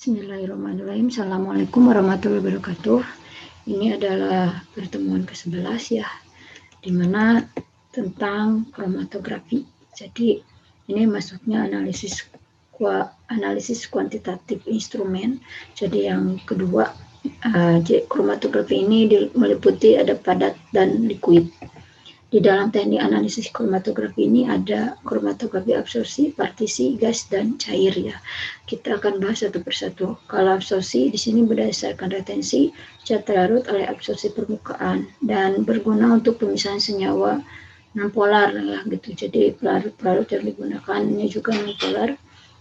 Bismillahirrahmanirrahim. Assalamualaikum warahmatullahi wabarakatuh. Ini adalah pertemuan ke-11 ya, dimana tentang kromatografi. Jadi ini masuknya analisis kuantitatif instrumen. Jadi yang kedua, kromatografi ini meliputi ada padat dan liquid. Di dalam teknik analisis kromatografi ini ada kromatografi absorpsi, partisi, gas, dan cair ya. Kita akan bahas satu persatu. Kalau absorpsi di sini berdasarkan retensi, cat larut oleh absorpsi permukaan dan berguna untuk pemisahan senyawa non-polar ya gitu. Jadi pelarut-pelarut yang digunakannya juga non-polar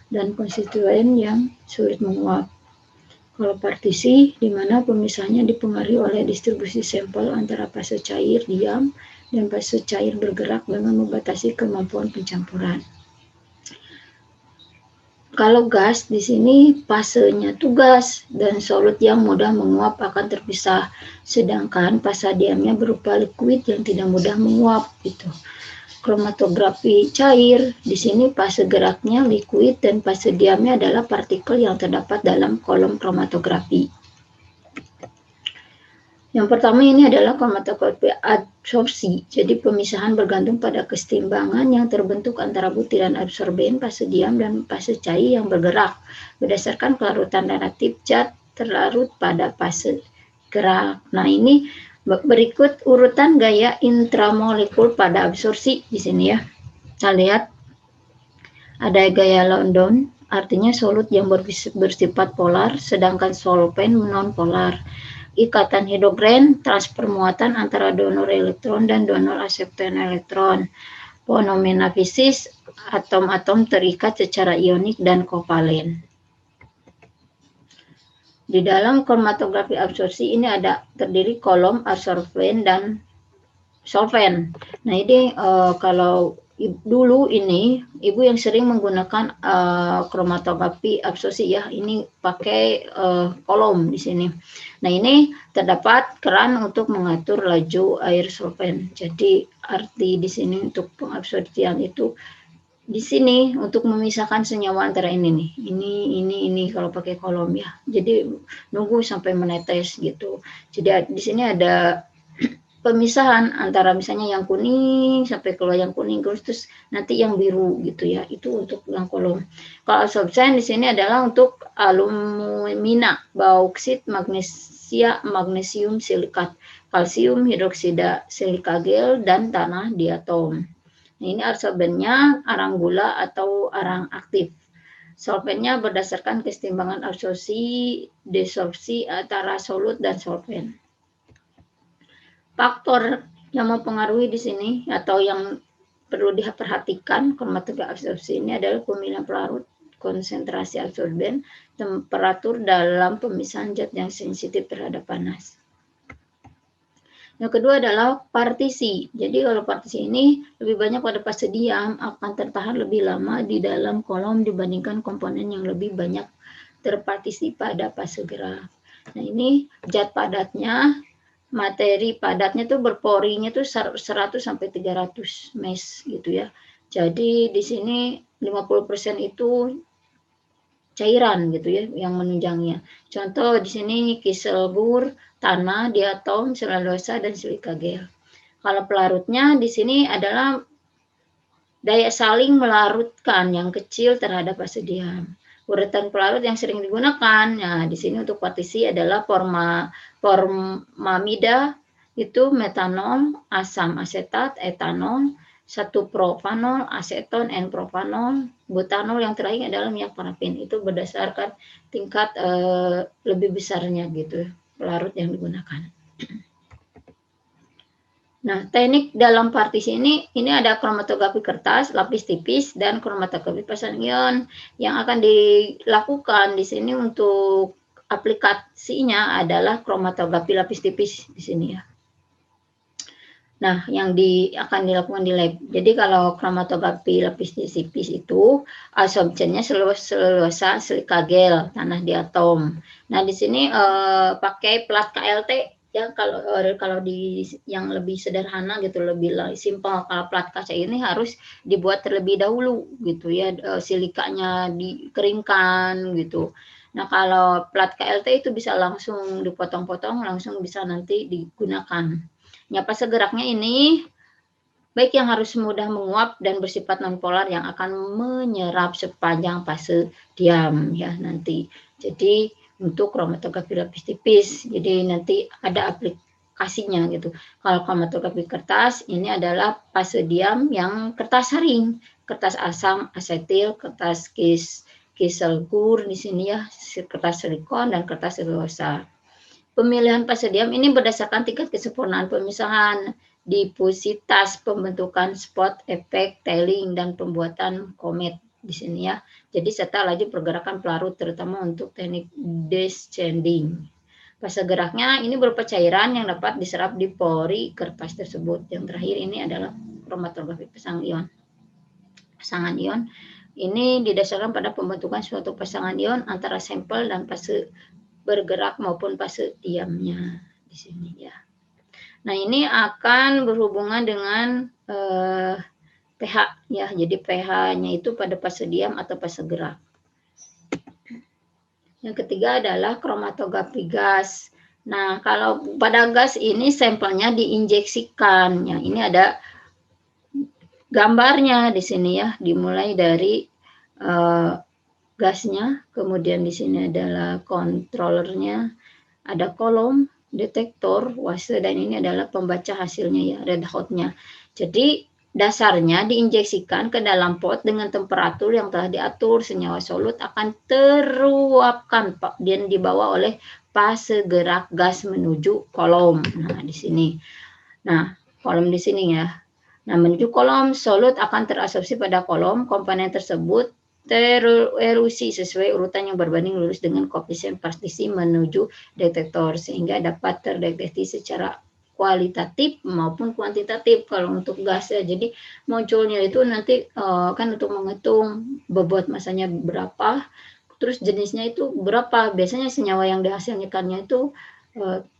dan konstituen yang sulit menguap. Kalau partisi, di mana pemisahannya dipengaruhi oleh distribusi sampel antara fase cair diam dan fase cair bergerak dengan membatasi kemampuan pencampuran. Kalau gas, di sini fasenya itu gas dan solut yang mudah menguap akan terpisah, sedangkan fase diamnya berupa liquid yang tidak mudah menguap gitu. Kromatografi cair, di sini fase geraknya liquid dan fase diamnya adalah partikel yang terdapat dalam kolom kromatografi. Yang pertama ini adalah kromatografi absorpsi. Jadi pemisahan bergantung pada kesetimbangan yang terbentuk antara butiran absorben fase diam dan fase cair yang bergerak berdasarkan kelarutan relatif cat terlarut pada fase gerak. Nah, ini berikut urutan gaya intramolekul pada absorpsi di sini ya. Kita lihat ada gaya London, artinya solut yang bersifat polar, sedangkan solvent non-polar. Ikatan hidrogen, transfer muatan antara donor elektron dan donor akseptan elektron. Fenomena fisis, atom-atom terikat secara ionik dan kovalen. Di dalam kromatografi absorpsi ini ada terdiri kolom absorben dan solvent. Nah, ini kalau dulu ini ibu yang sering menggunakan kromatografi absorpsi ya, ini pakai kolom di sini. Nah, ini terdapat keran untuk mengatur laju air solvent. Jadi arti di sini untuk pengabsorpsian itu di sini untuk memisahkan senyawa antara ini nih, ini kalau pakai kolom ya. Jadi nunggu sampai menetes gitu. Jadi di sini ada pemisahan antara misalnya yang kuning sampai keluar yang kuning terus nanti yang biru gitu ya. Itu untuk yang kolom. Kalau absorpsen di sini adalah untuk alumina, bauksit, magnesium silikat, kalsium hidroksida silika gel dan tanah diatom. Nah, ini absorbennya arang gula atau arang aktif. Solventnya berdasarkan kesetimbangan absorpsi, desorpsi antara solut dan solvent. Faktor yang mempengaruhi di sini atau yang perlu diperhatikan kromatografi absorpsi ini adalah pemilihan pelarut, konsentrasi absorben, temperatur dalam pemisahan zat yang sensitif terhadap panas. Yang kedua adalah partisi. Jadi kalau partisi ini lebih banyak pada fase diam akan tertahan lebih lama di dalam kolom dibandingkan komponen yang lebih banyak terpartisi pada fase gerak. Nah, ini zat padatnya, materi padatnya tuh berporinya tuh 100 sampai 300 mes gitu ya. Jadi di sini 50% itu cairan gitu ya yang menunjangnya. Contoh di sini kiselgur, tanah, diatom, selulosa dan silika gel. Kalau pelarutnya di sini adalah daya saling melarutkan yang kecil terhadap fase diam. Urutan pelarut yang sering digunakan, nah di sini untuk partisi adalah formamida itu metanol, asam asetat, etanol, 1-propanol, aseton, N-propanol, butanol yang terakhir adalah minyak parafin. Itu berdasarkan tingkat lebih besarnya gitu pelarut yang digunakan. Nah, teknik dalam partisi ini ada kromatografi kertas, lapis tipis, dan kromatografi pasang ion. Yang akan dilakukan di sini untuk aplikasinya adalah kromatografi lapis tipis di sini ya. Nah, yang akan dilakukan di lab. Jadi kalau kromatografi lapis tipis itu absorbennya selulosa, silika gel, tanah diatom. Nah, di sini pakai plat KLT ya, kalau di yang lebih sederhana gitu, lebih simpel. Kalau plat kaca ini harus dibuat terlebih dahulu gitu ya, silikanya dikeringkan gitu. Nah, kalau plat KLT itu bisa langsung dipotong-potong, langsung bisa nanti digunakan. Ya, fase geraknya ini baik yang harus mudah menguap dan bersifat nonpolar yang akan menyerap sepanjang fase diam ya nanti. Jadi untuk kromatografi lapis tipis, jadi nanti ada aplikasinya gitu. Kalau kromatografi kertas ini adalah fase diam yang kertas saring, kertas asam asetil, kertas kiselgur di sini ya, kertas silikon dan kertas selulosa. Pemilihan fase diam ini berdasarkan tingkat kesempurnaan pemisahan, difusitas, pembentukan spot, efek, tailing, dan pembuatan komet di sini ya. Jadi serta laju pergerakan pelarut terutama untuk teknik descending. Fase geraknya ini berupa cairan yang dapat diserap di pori kertas tersebut. Yang terakhir ini adalah kromatografi pasangan ion. Pasangan ion ini didasarkan pada pembentukan suatu pasangan ion antara sampel dan fase bergerak maupun fase diamnya di sini ya. Nah, ini akan berhubungan dengan pH ya. Jadi pH-nya itu pada fase diam atau fase gerak. Yang ketiga adalah kromatografi gas. Nah, kalau pada gas ini sampelnya diinjeksikan. Ya, ini ada gambarnya di sini ya. Dimulai dari gasnya, kemudian di sini adalah controllernya, ada kolom, detektor, wase, dan ini adalah pembaca hasilnya ya, red hotnya. Jadi dasarnya diinjeksikan ke dalam pot dengan temperatur yang telah diatur. Senyawa solut akan teruapkan dan dibawa oleh fase gerak gas menuju kolom. Nah, di sini. Nah, kolom di sini ya. Nah, menuju kolom, solut akan terabsorpsi pada kolom. Komponen tersebut tererusi sesuai urutan yang berbanding lurus dengan koefisien partisi menuju detektor sehingga dapat terdeteksi secara kualitatif maupun kuantitatif kalau untuk gas ya. Jadi munculnya itu nanti kan untuk menghitung bobot masanya berapa, terus jenisnya itu berapa. Biasanya senyawa yang dihasilkannya itu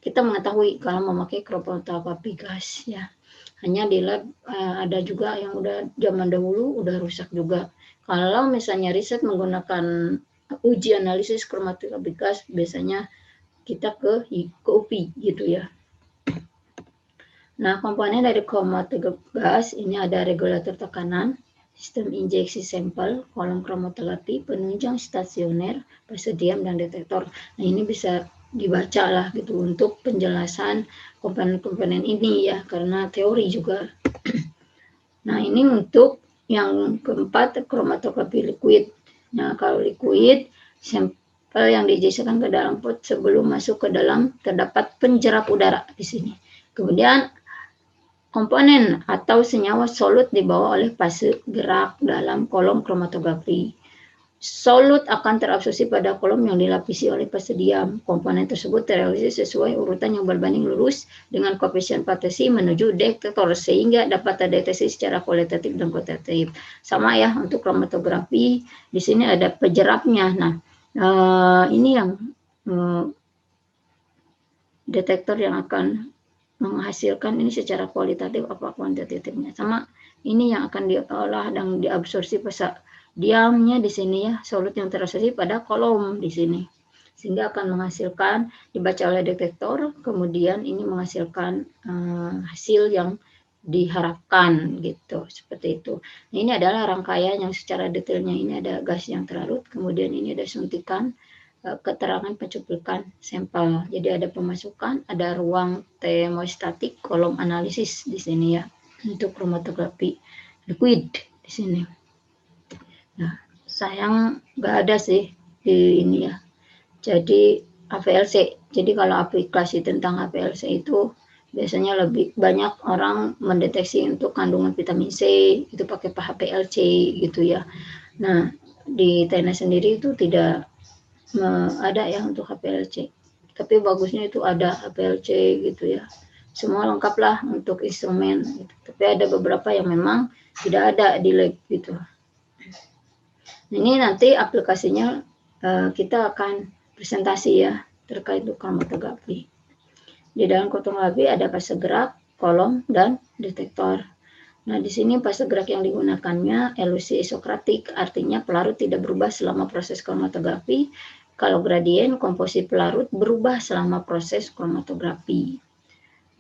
kita mengetahui kalau memakai kromatografi gas ya. Hanya di lab ada juga yang udah zaman dahulu udah rusak juga. Kalau misalnya riset menggunakan uji analisis kromatografi gas, biasanya kita ke UPI gitu ya. Nah, komponen dari kromatografi gas ini ada regulator tekanan, sistem injeksi sampel, kolom kromatografi, penunjang stasioner, fase diam, dan detektor. Nah, ini bisa dibaca lah gitu untuk penjelasan komponen-komponen ini ya, karena teori juga. Nah, ini untuk yang keempat, kromatografi liquid. Nah, kalau liquid, sampel yang diinjeksikan ke dalam pot sebelum masuk ke dalam terdapat penjerap udara di sini. Kemudian komponen atau senyawa solut dibawa oleh fase gerak dalam kolom kromatografi. Solut akan terabsorpsi pada kolom yang dilapisi oleh fase diam. Komponen tersebut terealisasi sesuai urutan yang berbanding lurus dengan koefisien partisi menuju detektor sehingga dapat terdeteksi secara kualitatif dan kuantitatif. Sama ya untuk kromatografi. Di sini ada pejerapnya. Nah, ini yang detektor yang akan menghasilkan ini secara kualitatif apa kuantitatifnya. Sama ini yang akan diolah dan diabsorpsi pada diamnya di sini ya, solut yang terabsorpsi pada kolom di sini. Sehingga akan menghasilkan dibaca oleh detektor, kemudian ini menghasilkan hasil yang diharapkan gitu, seperti itu. Nah, ini adalah rangkaian yang secara detailnya ini ada gas yang terlarut, kemudian ini ada suntikan keterangan pencuplikan sampel. Jadi ada pemasukan, ada ruang termostatik, kolom analisis di sini ya untuk kromatografi liquid di sini. Nah, sayang nggak ada sih di ini ya. Jadi APLC. Jadi kalau aplikasi tentang APLC itu biasanya lebih banyak orang mendeteksi untuk kandungan vitamin C itu pakai HPLC gitu ya. Nah, di TNS sendiri itu tidak ada ya untuk HPLC. Tapi bagusnya itu ada HPLC gitu ya. Semua lengkap lah untuk instrumen. Gitu. Tapi ada beberapa yang memang tidak ada di lab gitu. Ini nanti aplikasinya kita akan presentasi ya terkait kromatografi. Di dalam kromatografi ada fase gerak, kolom, dan detektor. Nah, di sini fase gerak yang digunakannya elusi isokratik, artinya pelarut tidak berubah selama proses kromatografi. Kalau gradien komposisi pelarut berubah selama proses kromatografi.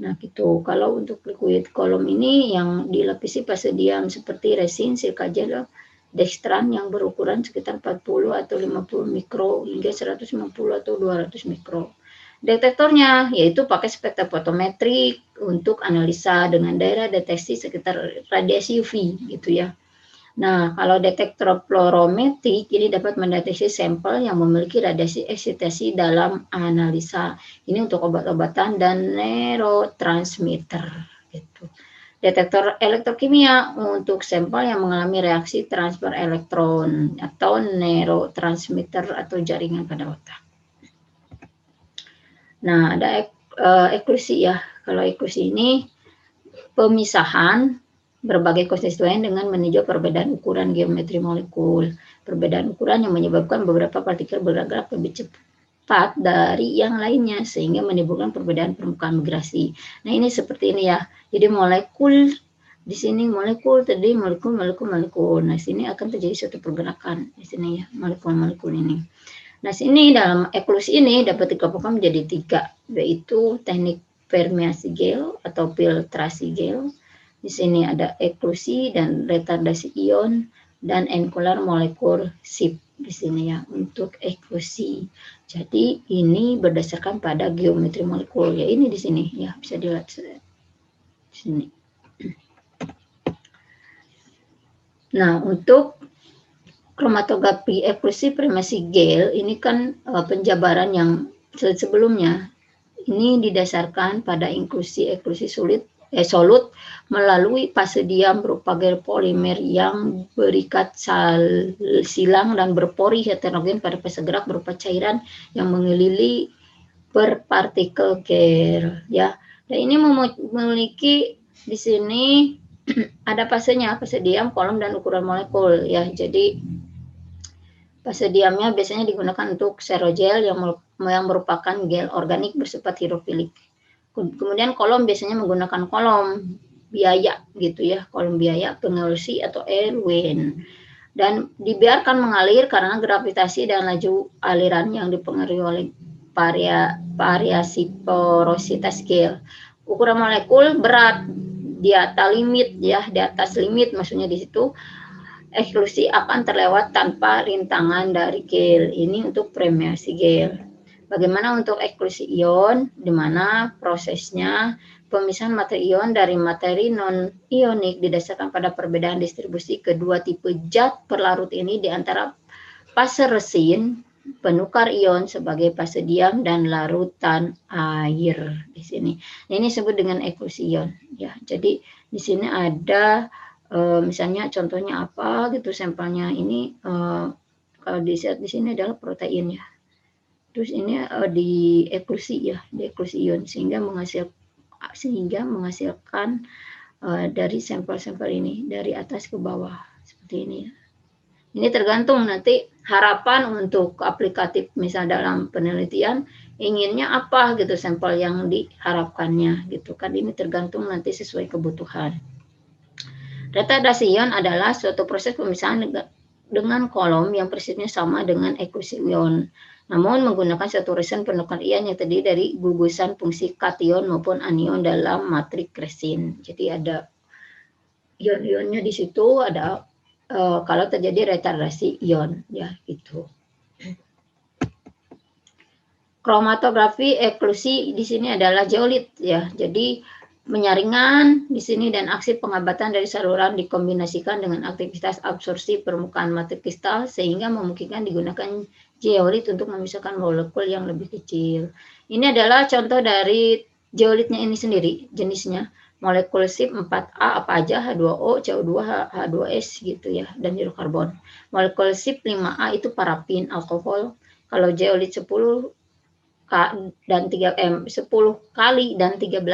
Nah gitu, kalau untuk liquid kolom ini yang dilapisi fase diam seperti resin, silika gel, dextran yang berukuran sekitar 40 atau 50 mikro hingga 150 atau 200 mikro. Detektornya yaitu pakai spektrofotometri untuk analisa dengan daerah deteksi sekitar radiasi UV gitu ya. Nah, kalau detektor fluorometrik ini dapat mendeteksi sampel yang memiliki radiasi eksitasi dalam analisa. Ini untuk obat-obatan dan neurotransmitter gitu. Detektor elektrokimia untuk sampel yang mengalami reaksi transfer elektron atau neurotransmitter atau jaringan pada otak. Nah, ada eksklusi ya. Kalau eksklusi ini pemisahan berbagai konstituen dengan meninjau perbedaan ukuran geometri molekul. Perbedaan ukuran yang menyebabkan beberapa partikel bergerak lebih cepat dari yang lainnya sehingga menimbulkan perbedaan permukaan migrasi. Nah, ini seperti ini ya. Jadi molekul di sini molekul tadi molekul. Nah, sini akan terjadi suatu pergerakan di sini ya, molekul-molekul ini. Nah, sini dalam eksklusi ini dapat dikelompokkan menjadi 3, yaitu teknik permeasi gel atau filtrasi gel. Di sini ada eksklusi dan retardasi ion dan enkolar molekul SIP di sini ya untuk eksklusi. Jadi ini berdasarkan pada geometri molekul ya, ini di sini ya, bisa dilihat di sini. Nah, untuk kromatografi eksklusi permeasi gel ini kan penjabaran yang sebelumnya ini didasarkan pada eksklusi solut melalui fase diam berupa gel polimer yang berikat silang dan berpori heterogen pada fase gerak berupa cairan yang mengelilingi per partikel gel ya. Dan ini memiliki di sini ada fasenya, fase diam, kolom dan ukuran molekul ya. Jadi fase diamnya biasanya digunakan untuk serogel yang merupakan gel organik bersifat hidrofilik. Kemudian kolom biasanya menggunakan kolom biaya gitu ya, kolom biaya, pengolusi atau Erwin. Dan dibiarkan mengalir karena gravitasi dan laju aliran yang dipengaruhi oleh variasi porositas gel. Ukuran molekul berat di atas limit ya, di atas limit maksudnya di situ eksklusi akan terlewat tanpa rintangan dari gel. Ini untuk permeasi gel. Bagaimana untuk eksklusi ion, di mana prosesnya pemisahan materi ion dari materi non-ionik didasarkan pada perbedaan distribusi kedua tipe zat perlarut ini di antara fase resin, penukar ion sebagai fase diam dan larutan air di sini. Ini disebut dengan eksklusi ion ya. Jadi di sini ada misalnya contohnya apa gitu sampelnya ini kalau dilihat di sini adalah protein ya. Terus ini di eksklusi ya, di eksklusi ion sehingga menghasilkan dari sampel-sampel ini dari atas ke bawah seperti ini ya. Ini tergantung nanti harapan untuk aplikatif misal dalam penelitian inginnya apa gitu sampel yang diharapkannya gitu kan, ini tergantung nanti sesuai kebutuhan. Retardasi ion adalah suatu proses pemisahan dengan kolom yang persisnya sama dengan eksklusi ion, namun menggunakan satu resin penukar ion yang terdiri dari gugusan fungsi kation maupun anion dalam matrik resin. Jadi ada ion-ionnya di situ, ada kalau terjadi retardasi ion ya gitu. Kromatografi eksklusi di sini adalah zeolit ya. Jadi menyaringan di sini dan aksi pengabatan dari saluran dikombinasikan dengan aktivitas absorpsi permukaan materi kristal sehingga memungkinkan digunakan zeolit untuk memisahkan molekul yang lebih kecil. Ini adalah contoh dari zeolitnya ini sendiri, jenisnya molekul SIP 4A apa aja, H2O, CO2, H2S gitu ya, dan hidrokarbon. Molekul SIP 5A itu parafin, alkohol. Kalau zeolit 10 dan 10 kali dan 13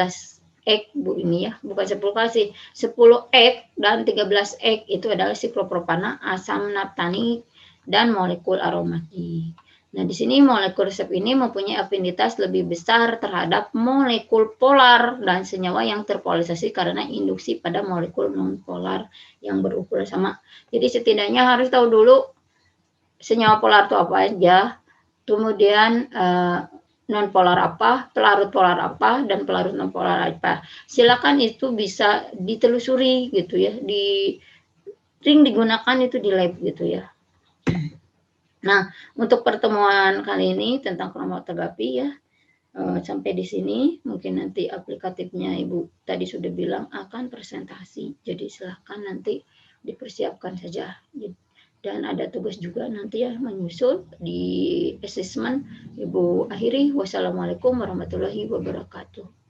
ek Bu ini ya, bukan 10 kali sih, 10 ek dan 13 ek itu adalah siklopropana, asam naptanik dan molekul aromatik. Nah, di sini molekul resep ini mempunyai afinitas lebih besar terhadap molekul polar dan senyawa yang terpolarisasi karena induksi pada molekul non-polar yang berukuran sama. Jadi setidaknya harus tahu dulu senyawa polar itu apa aja, kemudian nonpolar apa, pelarut polar apa, dan pelarut nonpolar apa. Silakan itu bisa ditelusuri gitu ya, sering digunakan itu di lab gitu ya. Nah, untuk pertemuan kali ini tentang kromatografi ya, sampai di sini. Mungkin nanti aplikatifnya Ibu tadi sudah bilang akan presentasi. Jadi silahkan nanti dipersiapkan saja. Dan ada tugas juga nanti ya menyusul di assessment. Ibu akhiri. Wassalamualaikum warahmatullahi wabarakatuh.